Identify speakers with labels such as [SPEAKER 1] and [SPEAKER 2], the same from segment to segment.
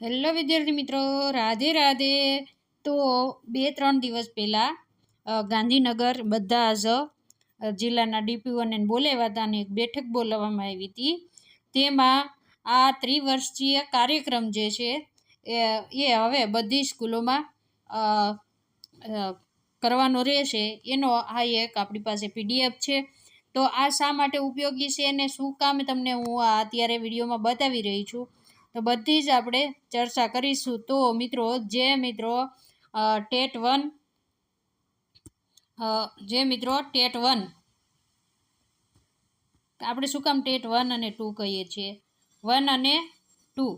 [SPEAKER 1] Hello વિદ્યાર્થી મિત્રો, રાધે રાધે. તો 2-3 દિવસ પહેલાં ગાંધીનગર બધા જ જિલ્લાના ડીપીઓને બોલાવ્યા હતા અને એક બેઠક બોલાવવામાં આવી હતી. તેમાં આ ત્રિવર્ષીય કાર્યક્રમ જે છે એ હવે બધી સ્કૂલોમાં કરવાનો રહેશે. એનો આ એક આપણી પાસે પીડીએફ છે. તો આ શા માટે ઉપયોગી છે અને શું કામ તમને હું આ અત્યારે વિડીયોમાં બતાવી રહી છું, તો બધી જ આપણે ચર્ચા કરીશું. તો મિત્રો ટેટ 1 આપણે શું કામ ટેટ 1 અને 2 કહીએ છીએ, 1 અને 2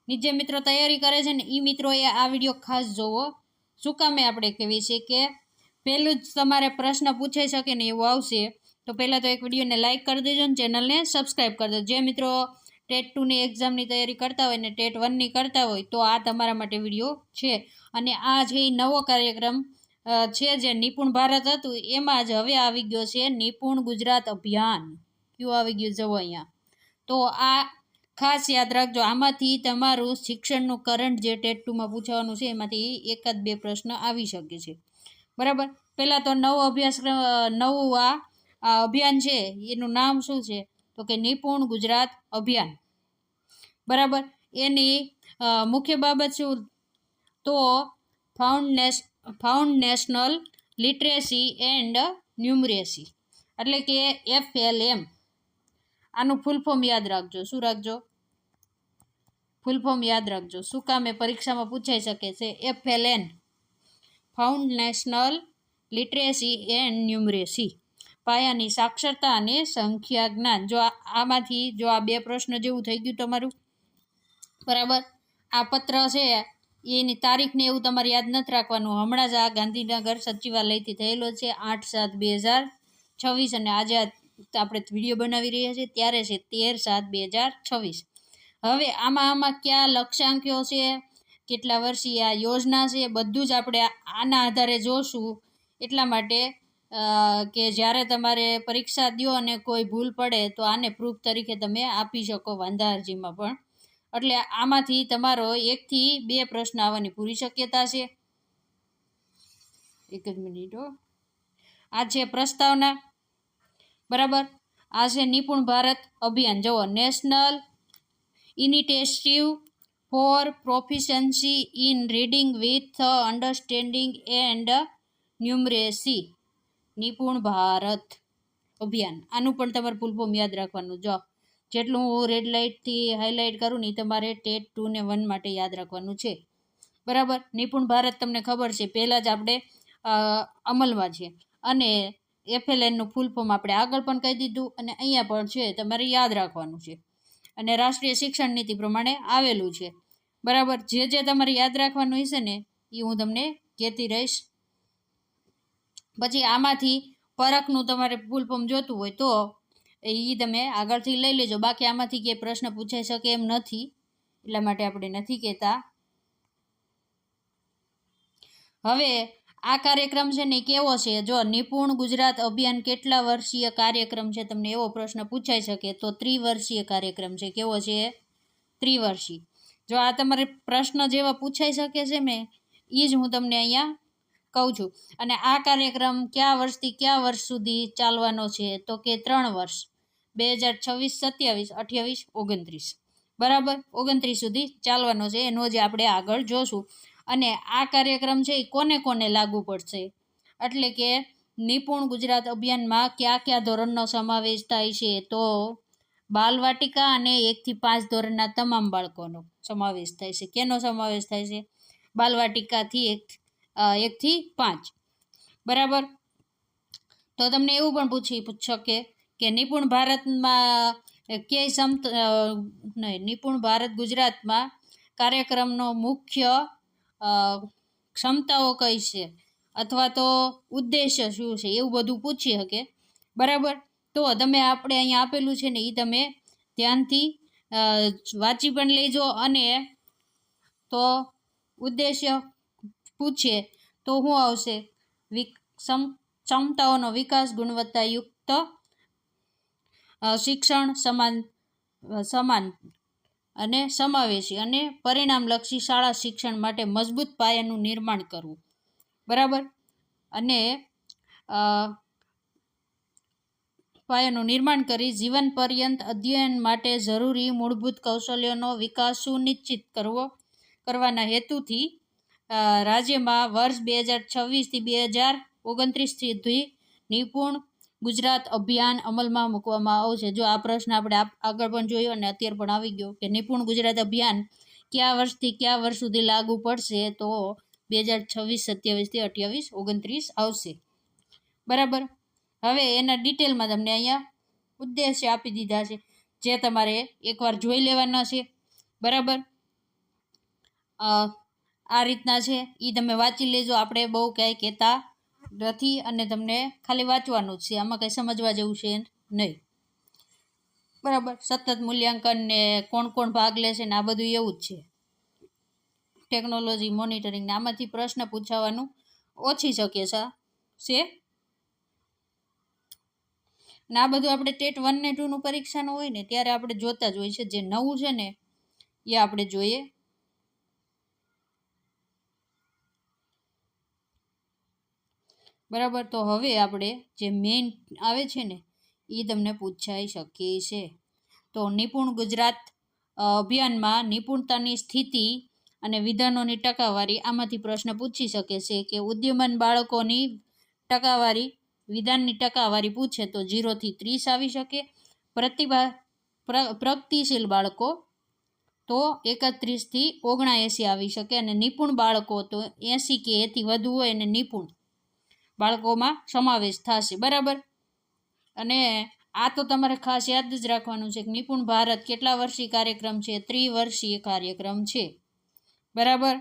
[SPEAKER 1] ની જે મિત્રો તૈયારી કરે છે ને એ મિત્રોએ આ વિડીયો ખાસ જોવો. શું કામે આપણે કહીએ છીએ કે પહેલું જ તમારે પ્રશ્ન પૂછાઈ શકે ને એવું આવશે. તો પહેલાં તો એક વિડીયોને લાઇક કરી દેજો ને ચેનલને સબસ્ક્રાઈબ કરી દેજો. જે મિત્રો ટેટ 2ની એક્ઝામની તૈયારી કરતા હોય ને ટેટ 1ની કરતા હોય તો આ તમારા માટે વિડીયો છે. અને આ જે નવો કાર્યક્રમ છે જે નિપુણ ભારત હતું એમાં જ હવે આવી ગયો છે નિપુણ ગુજરાત અભિયાન. કયું આવી ગયું જવો અહીંયા. તો આ ખાસ યાદ રાખજો. આમાંથી તમારું શિક્ષણનું કરંટ જે ટેટ 2માં પૂછવાનું છે એમાંથી 1-2 પ્રશ્ન આવી શકે છે. બરાબર. પહેલાં તો નવું આ અભિયાન છે એનું નામ શું છે, તો કે નિપુણ ગુજરાત અભિયાન. બરાબર. એની મુખ્ય બાબત શું, તો ફાઉન્ડેશનલ લિટરેસી એન્ડ ન્યુમરેસી એટલે કે FLM. આનું ફૂલ ફોર્મ યાદ રાખજો. શું રાખજો? ફૂલ ફોર્મ યાદ રાખજો. શું કામ એ પરીક્ષામાં પૂછાઈ શકે છે. FLN, ફાઉન્ડેશનલ લિટરેસી એન્ડ ન્યુમરેસી, પાયાની સાક્ષરતા અને સંખ્યા જ્ઞાન. જો આમાંથી આ 2 પ્રશ્ન જેવું થઈ ગયું તમારું. બરાબર. આ પત્ર છે એની તારીખને એવું તમારે યાદ નથી રાખવાનું. હમણાં જ આ ગાંધીનગર સચિવાલયથી થયેલો છે 8/7/2026 અને આજે આપણે વિડીયો બનાવી રહ્યા છીએ ત્યારે છે 13/7/2026. હવે આમાં કયા લક્ષ્યાંકો છે, કેટલા વર્ષીય આ યોજના છે, બધું જ આપણે આના આધારે જોશું. એટલા માટે કે જ્યારે તમારે પરીક્ષા દો અને કોઈ ભૂલ પડે તો આને પ્રૂફ તરીકે તમે આપી શકો વાંધા અરજીમાં પણ. એટલે આમાંથી તમારો 1-2 પ્રશ્ન આવવાની પૂરી શક્યતા છે. એક જ મિનિટ. આ છે પ્રસ્તાવના. બરાબર. આ છે નિપુણ ભારત અભિયાન. જુઓ, national initiative for proficiency in reading with understanding and numeracy, Nipun Bharat અભિયાન. આનું પણ તમારે ફૂલ ફોર્મ યાદ રાખવાનું. જો જેટલું હું રેડ લાઇટથી હાઇલાઇટ કરું ને તમારે ટેટ 2 ને 1 માટે યાદ રાખવાનું છે. બરાબર. નિપુણ ભારત તમને ખબર છે પહેલાં જ આપણે અમલમાં છે અને FLNનું ફૂલ ફોર્મ આપણે આગળ પણ કહી દીધું અને અહીંયા પણ છે, તમારે યાદ રાખવાનું છે. અને રાષ્ટ્રીય શિક્ષણ નીતિ પ્રમાણે આવેલું છે. બરાબર. જે તમારે યાદ રાખવાનું હશે ને એ હું તમને કહેતી રહીશ. પછી આમાંથી પરખનું તમારે ફૂલ ફોર્મ જોતું હોય તો એ તમે આગળથી લઈ લેજો. બાકી આમાંથી કે પ્રશ્ન પૂછાઈ શકે એમ નથી, એટલા માટે આપણે નથી કહેતા. હવે આ કાર્યક્રમ છે ને કેવો છે, જો નિપુણ ગુજરાત અભિયાન કેટલા વર્ષીય કાર્યક્રમ છે તમને એવો પ્રશ્ન પૂછાઈ શકે તો ત્રિવર્ષીય કાર્યક્રમ છે. કેવો છે? ત્રિવર્ષી. જો આ તમારે પ્રશ્ન જેવા પૂછાઈ શકે છે ને એ જ હું તમને અહીંયા કહું છું. અને આ કાર્યક્રમ કયા વર્ષથી કયા વર્ષ સુધી ચાલવાનો છે, તો કે 3 વર્ષ, 2026, 27, 28, 29. બરાબર. 29 સુધી ચાલવાનો છે. એનો જે આપણે આગળ જોશું. અને આ કાર્યક્રમ છે એ કોને કોને લાગુ પડશે, એટલે કે નિપુણ ગુજરાત અભિયાનમાં કયા ધોરણનો સમાવેશ થાય છે, તો બાલવાટિકા અને 1 થી 5 ધોરણના તમામ બાળકોનો સમાવેશ થાય છે. કેનો સમાવેશ થાય છે? બાલવાટિકાથી 1 થી 5. બરાબર. તો તમને એવું પણ પૂછી શકે કે નિપુણ ભારતમાં નિપુણ ભારત ગુજરાતમાં કાર્યક્રમનો મુખ્ય ક્ષમતાઓ કઈ છે અથવા તો ઉદ્દેશ્ય શું છે, એવું બધું પૂછી શકે. બરાબર. તો તમે આપણે અહીંયા આપેલું છે ને એ તમે ધ્યાનથી વાંચી પણ લેજો. અને તો ઉદ્દેશ્ય પૂછે તો શું આવશે? ક્ષમતાઓનો વિકાસ, ગુણવત્તાયુક્ત શિક્ષણ, સમાન અને સમાવેશી અને પરિણામલક્ષી શાળા શિક્ષણ માટે મજબૂત પાયાનું નિર્માણ કરવું. બરાબર. અને પાયાનું નિર્માણ કરી જીવન પર્યંત અધ્યયન માટે જરૂરી મૂળભૂત કૌશલ્યોનો વિકાસ સુનિશ્ચિત કરવાના હેતુથી રાજ્યમાં વર્ષ 2026થી 2029 સુધી નિપુણ ગુજરાત અભિયાન અમલમાં મૂકવામાં આવશે. જો આ પ્રશ્ન આપણે આગળ પણ જોયો અને અત્યારે પણ આવી ગયો કે નિપુણ ગુજરાત અભિયાન કયા વર્ષથી કયા વર્ષ સુધી લાગુ પડશે, તો 2026, 27થી 28, 29 આવશે. બરાબર. હવે એના ડિટેલમાં તમને અહીંયા ઉદ્દેશ્ય આપી દીધા છે, જે તમારે એકવાર જોઈ લેવાના છે. બરાબર. આ રીતના છે, એ તમે વાંચી લેજો. આપણે બહુ કંઈ કહેતા નથી અને તમને ખાલી વાંચવાનું જ છે, આમાં કંઈ સમજવા જેવું છે નહીં. બરાબર. સતત મૂલ્યાંકન ને કોણ કોણ ભાગ લેશે ને આ બધું એવું જ છે. ટેકનોલોજી મોનિટરિંગ ને આમાંથી પ્રશ્ન પૂછાવાનું ઓછી શક્યતા છે. ને આ બધું આપણે ટેટ 1 ને 2 નું પરીક્ષાનું હોય ને ત્યારે આપણે જોતા જ હોય છે. જે નવું છે ને એ આપણે જોઈએ. બરાબર. તો હવે આપણે જે મેઇન આવે છે ને એ તમને પૂછાઈ શકે છે. તો નિપુણ ગુજરાત અભિયાનમાં નિપુણતાની સ્થિતિ અને વિધાનોની ટકાવારી, આમાંથી પ્રશ્ન પૂછી શકે છે કે ઉદ્યમન બાળકોની ટકાવારી, વિધાનની ટકાવારી પૂછે તો 0 થી 30 આવી શકે. પ્રગતિશીલ બાળકો તો 31 થી 79 આવી શકે. અને નિપુણ બાળકો તો 80 કે એથી વધુ હોય અને નિપુણ બાળકોમાં સમાવેશ થશે. બરાબર. અને આ તો તમારે ખાસ યાદ જ રાખવાનું છે કે નિપુણ ભારત કેટલા વર્ષીય કાર્યક્રમ છે? 3 વર્ષીય કાર્યક્રમ છે. બરાબર.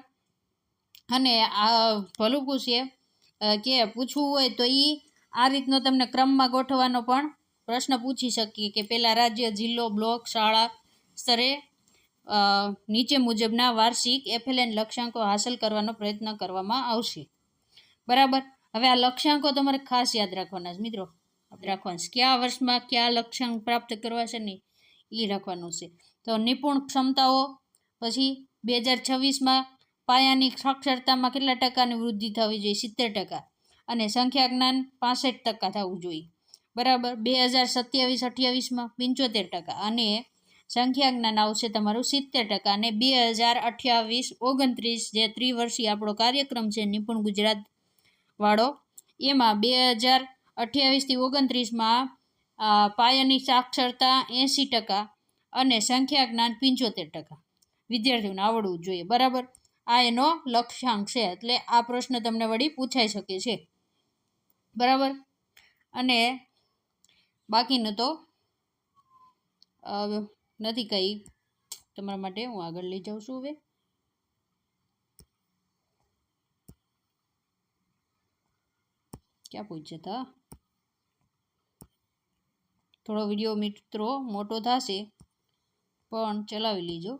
[SPEAKER 1] અને આ ભલું પૂછે કે પૂછવું હોય તો એ આ રીતનો તમને ક્રમમાં ગોઠવવાનો પણ પ્રશ્ન પૂછી શકીએ કે પહેલાં રાજ્ય, જિલ્લો, બ્લોક, શાળા સ્તરે નીચે મુજબના વાર્ષિક FLN લક્ષ્યાંકો હાંસલ કરવાનો પ્રયત્ન કરવામાં આવશે. બરાબર. હવે આ લક્ષ્યાંકો તમારે ખાસ યાદ રાખવાના છે મિત્રો. રાખવાનું છે કયા વર્ષમાં કયા લક્ષ્યાંક પ્રાપ્ત કરવા છે ને એ રાખવાનું છે. તો નિપુણ ક્ષમતાઓ પછી 2026માં પાયાની સાક્ષરતામાં કેટલા ટકાની વૃદ્ધિ થવી જોઈએ? 70%. અને સંખ્યા જ્ઞાન 65% થવું જોઈએ. બરાબર. 2027-28માં 75%. અને સંખ્યા જ્ઞાન આવશે તમારું 70%. અને 2028-29 જે ત્રિવર્ષીય આપણો કાર્યક્રમ છે નિપુણ ગુજરાત વાળો, એમાં 2028થી 29માં પાયાની સાક્ષરતા 80% અને સંખ્યા જ્ઞાન 75% વિદ્યાર્થીઓને આવડવું જોઈએ. બરાબર. આ એનો લક્ષ્યાંક છે. એટલે આ પ્રશ્ન તમને વળી પૂછાઈ શકે છે. બરાબર. અને બાકીનું તો નથી કંઈ તમારા માટે. હું આગળ લઈ જાઉં છું. હવે ક્યાં પૂછ્યા હતા? થોડો વિડીયો મિત્રો મોટો થશે પણ ચલાવી લીજો,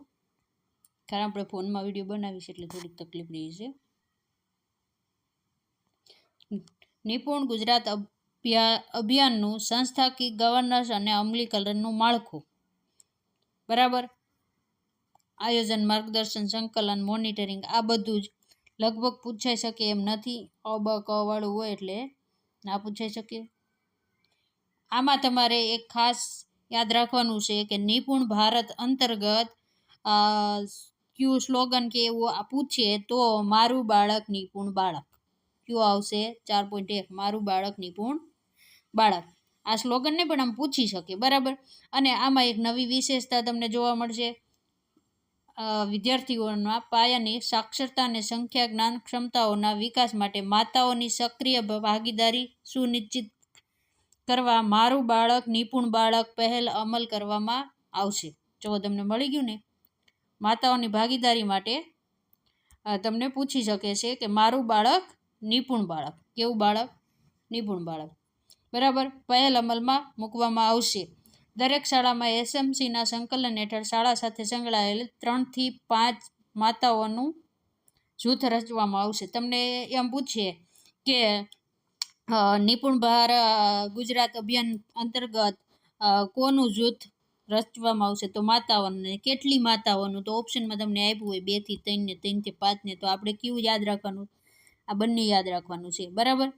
[SPEAKER 1] કારણ આપણે ફોનમાં વિડીયો બનાવીશ એટલે થોડીક તકલીફ રહી છે. નિપુણ ગુજરાત અભિયાનનું સંસ્થાકીય ગવર્નન્સ અને અમલીકરણનું માળખું. બરાબર. આયોજન, માર્ગદર્શન, સંકલન, મોનિટરિંગ આ બધું જ લગભગ પૂછાઈ શકે એમ નથી. બ ક વાળું હોય એટલે ના પૂછાઈ શકે. આમાં તમારે એક ખાસ યાદ રાખવાનું છે કે નિપુણ ભારત અંતર્ગત ક્યુ સ્લોગન કે એવું પૂછે તો મારું બાળક નિપુણ બાળક. ક્યુ આવશે 4.1 મારું બાળક નિપુણ બાળક. આ સ્લોગનને પણ આમ પૂછી શકે. બરાબર. અને આમાં એક નવી વિશેષતા તમને જોવા મળશે. વિદ્યાર્થીઓના પાયાની સાક્ષરતા અને સંખ્યા જ્ઞાન ક્ષમતાઓના વિકાસ માટે માતાઓની સક્રિય ભાગીદારી સુનિશ્ચિત કરવા મારું બાળક નિપુણ બાળક પહેલ અમલ કરવામાં આવશે. જો તમને મળી ગયું ને, માતાઓની ભાગીદારી માટે તમને પૂછી શકે છે કે મારું બાળક નિપુણ બાળક. કેવું બાળક? નિપુણ બાળક. બરાબર. પહેલ અમલમાં મૂકવામાં આવશે. દરેક શાળામાં SMCના સંકલન હેઠળ શાળા સાથે સંકળાયેલ 3 થી 5 માતાઓનું જૂથ રચવામાં આવશે. તમને એમ પૂછીએ કે નિપુણ ગુજરાત અભિયાન અંતર્ગત કોનું જૂથ રચવામાં આવશે? તો માતાઓને. કેટલી માતાઓનું? તો ઓપ્શનમાં તમને આપ્યું હોય 2 થી 3 ને 3 થી 5 ને. તો આપણે કયું યાદ રાખવાનું? આ બંને યાદ રાખવાનું છે, બરાબર.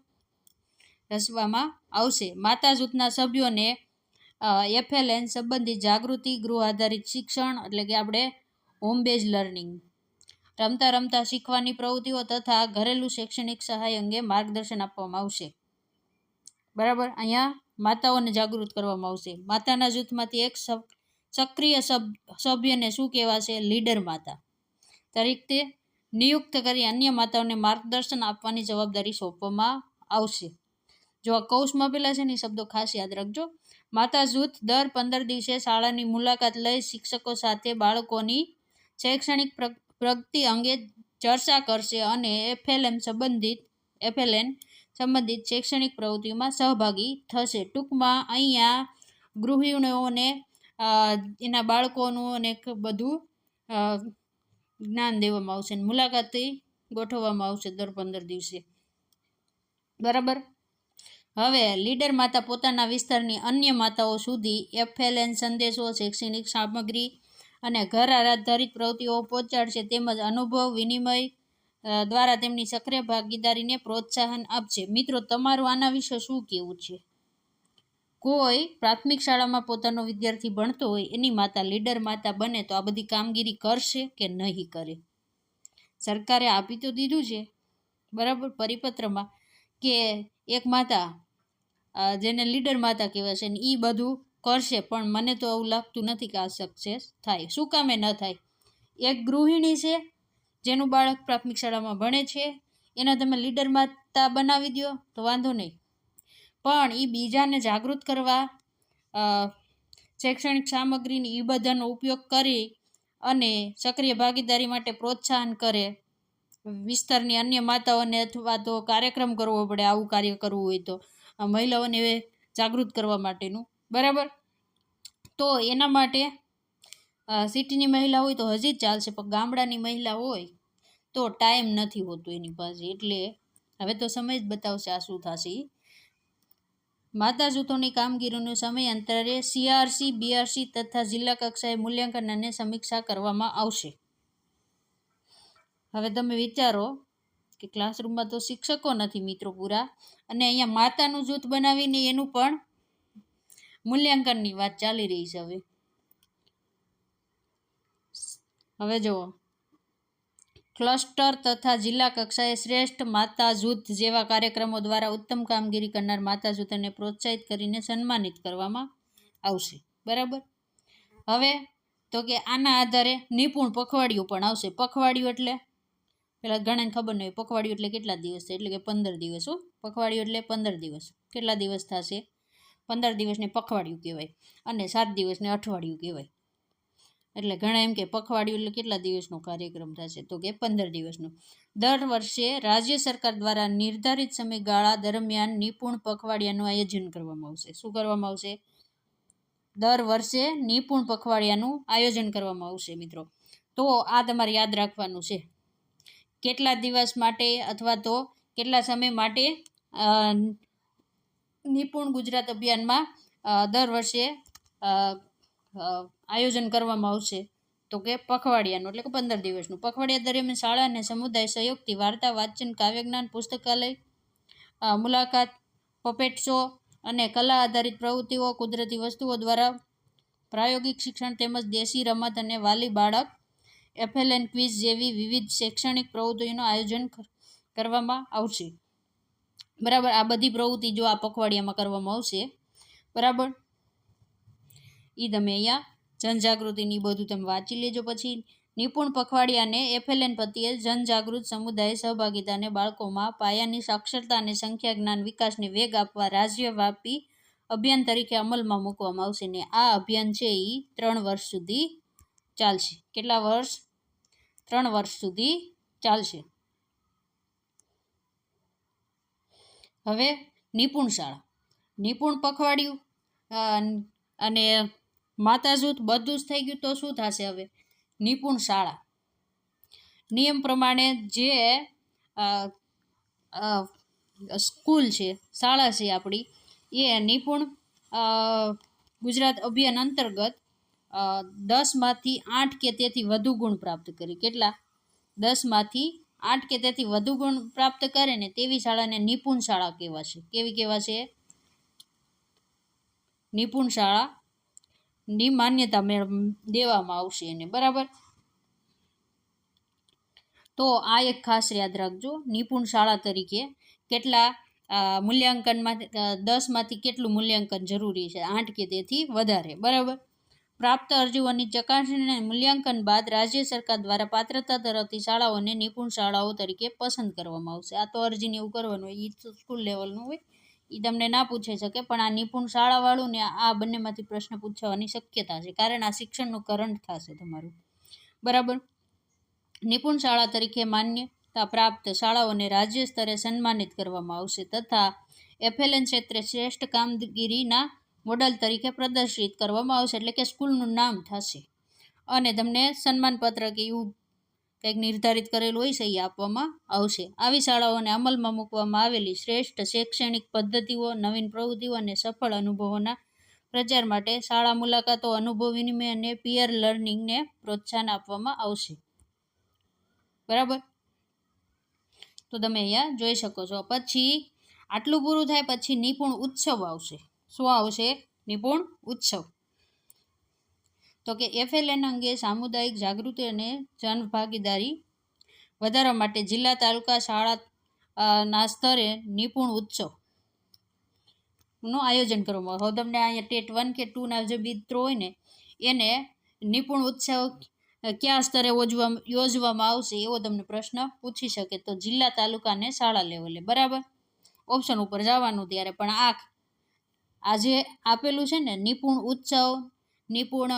[SPEAKER 1] રચવામાં આવશે. માતા જૂથના સભ્યોને FLN સંબંધિત જાગૃતિ, ગૃહ આધારિત શિક્ષણ એટલે કે આપણે હોમ બેઝ લર્નિંગ, રમતા રમતા શીખવાની પ્રવૃત્તિઓ તથા ઘરેલું શૈક્ષણિક સહાય અંગે માર્ગદર્શન આપવામાં આવશે, બરાબર. અહીંયા માતાઓને જાગૃત કરવામાં આવશે. માતાના જૂથમાંથી એક સક્રિય સભ્યને શું કહેવાશે? લીડર માતા તરીકે નિયુક્ત કરી અન્ય માતાઓને માર્ગદર્શન આપવાની જવાબદારી સોંપવામાં આવશે. જો આ કૌંસમાં આપેલા છે ને શબ્દો ખાસ યાદ રાખજો. માતા જૂથ દર 15 દિવસે શાળાની મુલાકાત લઈ શિક્ષકો સાથે બાળકોની શૈક્ષણિક પ્રગતિ અંગે ચર્ચા કરશે અને FLN સંબંધિત શૈક્ષણિક પ્રવૃત્તિઓમાં સહભાગી થશે. ટૂંકમાં અહીંયા ગૃહિણીઓને એના બાળકોનું અને બધું જ્ઞાન દેવામાં આવશે. મુલાકાતી ગોઠવવામાં આવશે દર 15 દિવસે, બરાબર. હવે લીડર માતા પોતાના વિસ્તારની અન્ય માતાઓ સુધી FLN સંદેશો, શૈક્ષણિક સામગ્રી અને ઘર આધારિત પ્રવૃત્તિઓ પહોંચાડશે તેમજ અનુભવ વિનિમય દ્વારા તેમની સક્રિય ભાગીદારીને પ્રોત્સાહન આપશે. મિત્રો, તમારું આના વિશે શું કહેવું છે? કોઈ પ્રાથમિક શાળામાં પોતાનો વિદ્યાર્થી ભણતો હોય એની માતા લીડર માતા બને તો આ બધી કામગીરી કરશે કે નહીં કરે? સરકારે આપી તો દીધું છે, બરાબર, પરિપત્રમાં કે એક માતા જેને લીડર માતા કહેવાય છે ને એ બધું કરશે, પણ મને તો એવું લાગતું નથી કે આ સક્સેસ થાય. શું કામે ન થાય? એક ગૃહિણી છે જેનું બાળક પ્રાથમિક શાળામાં ભણે છે, એને તમે લીડર માતા બનાવી દો તો વાંધો નહીં, પણ એ બીજાને જાગૃત કરવા શૈક્ષણિક સામગ્રીની એ બધાનો ઉપયોગ કરી અને સક્રિય ભાગીદારી માટે પ્રોત્સાહન કરે. વિસ્તારની અન્ય માતાઓને અથવા તો કાર્યક્રમ કરવો પડે, આવું કાર્ય કરવું હોય તો મહિલાઓને જાગૃત કરવા માટેનું, બરાબર. તો એના માટે સિટીની મહિલા હોય તો હજી જ ચાલશે, પણ ગામડાની મહિલા હોય તો ટાઈમ નથી હોતો એની પાસે. એટલે હવે તો સમય જ બતાવશે આ શું થશે. માતા જૂથોની કામગીરીનું સમયાંતરે CRC, BRC તથા જિલ્લા કક્ષાએ મૂલ્યાંકન અને સમીક્ષા કરવામાં આવશે. હવે તમે વિચારો કે ક્લાસરૂમમાં તો શિક્ષકો નથી મિત્રો પૂરા, અને અહીંયા માતાનું જૂથ બનાવીને એનું પણ મૂલ્યાંકનની વાત ચાલી રહી છે. હવે જુઓ, ક્લસ્ટર તથા જિલ્લા કક્ષાએ શ્રેષ્ઠ માતા જૂથ જેવા કાર્યક્રમો દ્વારા ઉત્તમ કામગીરી કરનાર માતા જૂથને પ્રોત્સાહિત કરીને સન્માનિત કરવામાં આવશે, બરાબર. હવે તો કે આના આધારે નિપુણ પખવાડિયું પણ આવશે. પખવાડિયું એટલે પેલા ઘણાને ખબર નહીં હોય, પખવાડિયું એટલે કેટલા દિવસ થાય? એટલે કે 15 દિવસ. પખવાડિયું એટલે 15 દિવસ. કેટલા દિવસ થશે? 15 દિવસને પખવાડિયું કહેવાય અને 7 દિવસને અઠવાડિયું કહેવાય. એટલે ઘણા એમ કે પખવાડિયું એટલે કેટલા દિવસનો કાર્યક્રમ થશે? તો કે 15 દિવસનો. દર વર્ષે રાજ્ય સરકાર દ્વારા નિર્ધારિત સમયગાળા દરમિયાન નિપુણ પખવાડિયાનું આયોજન કરવામાં આવશે. શું કરવામાં આવશે? દર વર્ષે નિપુણ પખવાડિયાનું આયોજન કરવામાં આવશે મિત્રો. તો આ તમારે યાદ રાખવાનું છે. કેટલા દિવસ માટે અથવા તો કેટલા સમય માટે નિપુણ ગુજરાત અભિયાનમાં દર વર્ષે આયોજન કરવામાં આવશે? તો કે પખવાડિયાનું એટલે કે 15 દિવસનું. પખવાડિયા દરમિયાન શાળા અને સમુદાય સહયોગથી વાર્તા, વાંચન, કાવ્યજ્ઞાન, પુસ્તકાલય મુલાકાત, પપેટ શો અને કલા આધારિત પ્રવૃત્તિઓ, કુદરતી વસ્તુઓ દ્વારા પ્રાયોગિક શિક્ષણ તેમજ દેશી રમત અને વાલી બાળક FLN ક્વિઝ જેવી વિવિધ શૈક્ષણિક પ્રવૃત્તિઓનું આયોજન કરવામાં આવશે, બરાબર. આ બધી પ્રવૃત્તિ જો આ પખવાડિયામાં કરવામાં આવશે, બરાબર. એ તમે અહીંયા જનજાગૃતિની બધું તમે વાંચી લેજો. પછી નિપુણ પખવાડિયાને FLN પ્રત્યે જનજાગૃત સમુદાય સહભાગિતાને બાળકોમાં પાયાની સાક્ષરતા અને સંખ્યા જ્ઞાન વિકાસને વેગ આપવા રાજ્યવ્યાપી અભિયાન તરીકે અમલમાં મૂકવામાં આવશે. ને આ અભિયાન છે એ 3 વર્ષ સુધી ચાલશે. કેટલા વર્ષ? 3 વર્ષ સુધી ચાલશે. હવે નિપુણ શાળા, નિપુણ પખવાડિયું અને માતા જૂથ બધું જ થઈ ગયું. તો શું થશે હવે? નિપુણ શાળા. નિયમ પ્રમાણે જે સ્કૂલ છે, શાળા છે આપણી, એ નિપુણ ગુજરાત અભિયાન અંતર્ગત 10માંથી 8 કે તેથી વધુ ગુણ પ્રાપ્ત કરી. કેટલા? 10માંથી 8 કે તેથી વધુ ગુણ પ્રાપ્ત કરે ને તેવી શાળાને નિપુણ શાળા કહેવાશે. કેવી કહેવાશે? નિપુણ શાળાની માન્યતા દેવામાં આવશે એને. બરાબર. તો આ એક ખાસ યાદ રાખજો, નિપુણ શાળા તરીકે કેટલા મૂલ્યાંકનમાં 10માંથી કેટલું મૂલ્યાંકન જરૂરી છે? 8 કે તેથી વધારે. બરાબર. પ્રાપ્ત અરજીઓની ચકાસણી અને મૂલ્યાંકન બાદ રાજ્ય સરકાર દ્વારા પાત્રતા ધરાવતી શાળાઓને નિપુણ શાળાઓ તરીકે પસંદ કરવામાં આવશે. આ તો અરજીને એવું કરવાનું હોય, એ સ્કૂલ લેવલનું હોય, એ તમને ના પૂછાઈ શકે, પણ આ નિપુણ શાળાવાળું ને આ બંનેમાંથી પ્રશ્ન પૂછવાની શક્યતા છે, કારણ આ શિક્ષણનું કરંટ થશે તમારું. બરાબર. નિપુણ શાળા તરીકે માન્યતા પ્રાપ્ત શાળાઓને રાજ્ય સ્તરે સન્માનિત કરવામાં આવશે તથા FLN ક્ષેત્રે શ્રેષ્ઠ કામગીરીના મોડલ તરીકે પ્રદર્શિત કરવામાં આવશે, એટલે કે સ્કૂલનું નામ થશે અને તમને સન્માનપત્ર કે એવું કંઈક નિર્ધારિત કરેલું હોય છે એ આપવામાં આવશે. આવી શાળાઓને અમલમાં મૂકવામાં આવેલી શ્રેષ્ઠ શૈક્ષણિક પદ્ધતિઓ, નવીન પ્રવૃત્તિઓ અને સફળ અનુભવોના પ્રચાર માટે શાળા મુલાકાતો, અનુભવ વિનિમય અને પીયર લર્નિંગને પ્રોત્સાહન આપવામાં આવશે. બરાબર. તો તમે અહીંયા જોઈ શકો છો. પછી આટલું પૂરું થાય પછી નિપુણ ઉત્સવ આવશે. શું આવશે? નિપુણ ઉત્સવ. તો કે FLN અંગે સામુદાયિક જાગૃતિ અને જનભાગીદારી વધારવા માટે જિલ્લા, તાલુકા, શાળાના સ્તરે નિપુણ ઉત્સવનું આયોજન કરવામાં આવે. તમને અહીંયા ટેટ 1 કે 2ના જે મિત્રો હોય ને એને નિપુણ ઉત્સવ કયા સ્તરે યોજવામાં આવશે એવો તમને પ્રશ્ન પૂછી શકે. તો જિલ્લા, તાલુકા અને શાળા લેવલે. બરાબર. ઓપ્શન ઉપર જવાનું ત્યારે, પણ આ જે આપેલું છે ને નિપુણ ઉત્સવ, નિપુણ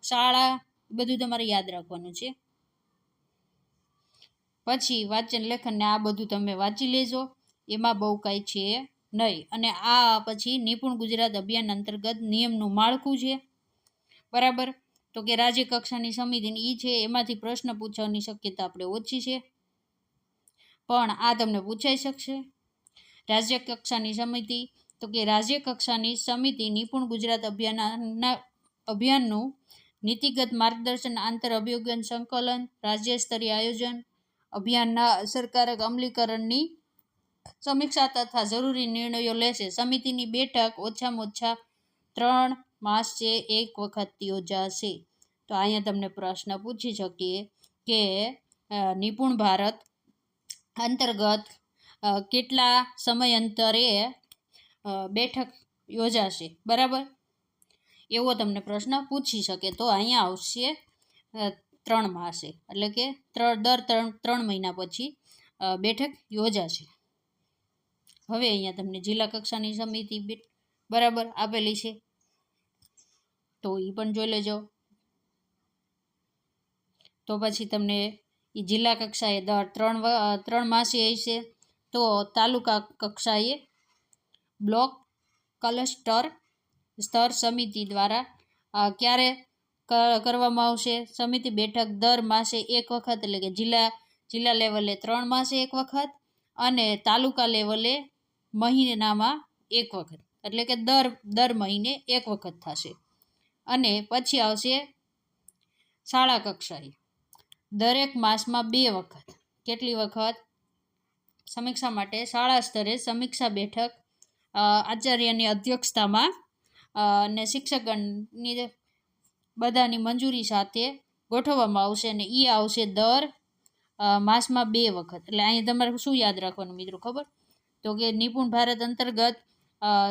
[SPEAKER 1] શાળા, બધું તમારે યાદ રાખવાનું છે. પછી વાંચન લેખન ને આ બધું તમે વાંચી લેજો, એમાં બહુ કાંઈ છે નહીં. અને આ પછી નિપુણ ગુજરાત અભિયાન અંતર્ગત નિયમનું માળખું છે. બરાબર. તો કે રાજ્ય કક્ષાની સમિતિની છે, એમાંથી પ્રશ્ન પૂછવાની શક્યતા આપણે ઓછી છે, પણ આ તમને પૂછાઈ શકશે. રાજ્ય કક્ષાની સમિતિ, તો કે રાજ્ય કક્ષાની સમિતિ નિપુણ ગુજરાત અભિયાનનું નીતિગત માર્ગદર્શન, આંતર અભિયોજન સંકલન, રાજ્ય સ્તરીય આયોજન, અભિયાનના અસરકારક અમલીકરણની સમીક્ષા તથા જરૂરી નિર્ણયો લેશે. સમિતિની બેઠક ઓછામાં ઓછા 3 માસે એક વખત યોજાશે. તો અહીંયા તમને પ્રશ્ન પૂછી શકીએ કે નિપુણ ભારત અંતર્ગત કેટલા સમયાંતરે બેઠક યોજાશે? બરાબર. એવો તમને પ્રશ્ન પૂછી શકે. તો અહીંયા આવશે 3 માસે, એટલે કે દર 3 મહિના પછી બેઠક યોજાશે. હવે અહીંયા તમને જિલ્લા કક્ષાની સમિતિ બરાબર આપેલી છે, તો એ પણ જોઈ લેજો. તો પછી તમને એ જિલ્લા કક્ષાએ દર 3 માસે હશે. તો તાલુકા કક્ષાએ બ્લોક ક્લસ્ટર સ્તર સમિતિ દ્વારા ક્યારે કરવામાં આવશે? સમિતિ બેઠક દર માસે એક વખત, એટલે કે જિલ્લા લેવલે 3 માસે એક વખત અને તાલુકા લેવલે મહિનામાં એક વખત, એટલે કે દર મહિને એક વખત થશે. અને પછી આવશે શાળા કક્ષાએ દરેક માસમાં 2 વખત. કેટલી વખત? સમીક્ષા માટે શાળા સ્તરે સમીક્ષા બેઠક આચાર્યની અધ્યક્ષતામાં અને શિક્ષકગણની બધાની મંજૂરી સાથે ગોઠવવામાં આવશે અને એ આવશે દર માસમાં 2 વખત. એટલે અહીંયા તમારે શું યાદ રાખવાનું મિત્રો ખબર? તો કે નિપુણ ભારત અંતર્ગત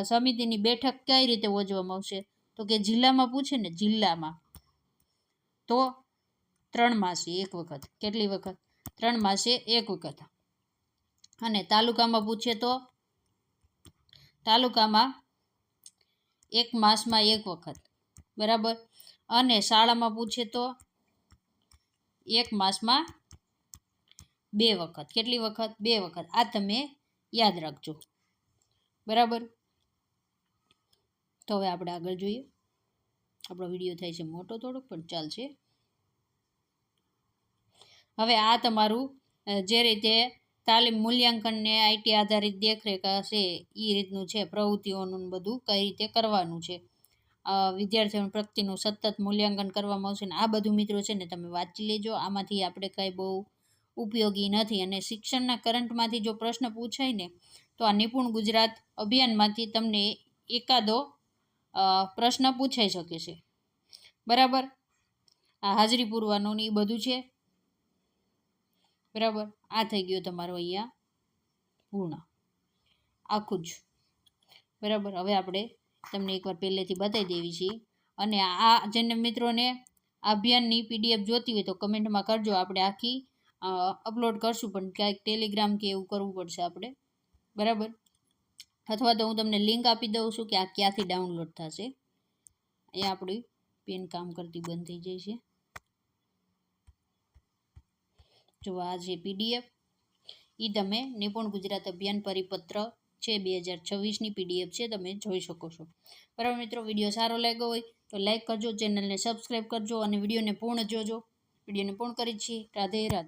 [SPEAKER 1] સમિતિની બેઠક કઈ રીતે યોજવામાં આવશે? તો કે જિલ્લામાં પૂછે ને, જિલ્લામાં તો 3 માસે એક વખત. કેટલી વખત? 3 માસે એક વખત. અને તાલુકામાં પૂછે તો તાલુકામાં 1 માસમાં એક વખત. બરાબર. અને શાળામાં પૂછે તો 1 માસમાં 2 વખત. કેટલી વખત? 2 વખત. આ તમે યાદ રાખજો. બરાબર. તો હવે આપણે આગળ જોઈએ. આપણો વિડીયો થાય છે મોટો થોડોક, પણ ચાલશે. હવે આ તમારું જે રીતે તાલીમ મૂલ્યાંકનને આઈટી આધારિત દેખરેખ હશે એ રીતનું છે, પ્રવૃત્તિઓનું બધું કઈ રીતે કરવાનું છે. વિદ્યાર્થીઓ પ્રગતિનું સતત મૂલ્યાંકન કરવામાં આવશે ને આ બધું મિત્રો છે ને તમે વાંચી લેજો. આમાંથી આપણે કાંઈ બહુ ઉપયોગી નથી. અને શિક્ષણના કરંટમાંથી જો પ્રશ્ન પૂછાય ને તો આ નિપુણ ગુજરાત અભિયાનમાંથી તમને એકાદો પ્રશ્ન પૂછાઈ શકે છે. બરાબર. આ હાજરી પૂરવાનું ને એ બધું છે. બરાબર. આ થઈ ગયું તમારું અહીંયા પૂર્ણ આખું જ. બરાબર. હવે આપણે તમને એકવાર પહેલેથી બતાવી દેવી છીએ. અને આ જેને મિત્રોને અભિયાનની PDF જોતી હોય તો કમેન્ટમાં કરજો. આપણે આખી અપલોડ કરશું, પણ ક્યાંક ટેલિગ્રામ કે એવું કરવું પડશે આપણે. બરાબર. અથવા તો હું તમને લિંક આપી દઉં છું કે આ ક્યાંથી ડાઉનલોડ થશે. અહીંયા આપણી પેન કામ કરતી બંધ થઈ જાય છે. જો આ જે PDF એ તમે નિપુણ ગુજરાત અભિયાન પરિપત્ર છે 2026ની PDF છે, તમે જોઈ શકો છો. બરાબર મિત્રો, વિડીયો સારો લાગ્યો હોય તો લાઈક કરજો, ચેનલને સબસ્ક્રાઈબ કરજો અને વિડીયોને પૂર્ણ જોજો. વિડીયોને પૂર્ણ કરી છીએ. રાધે રાધે.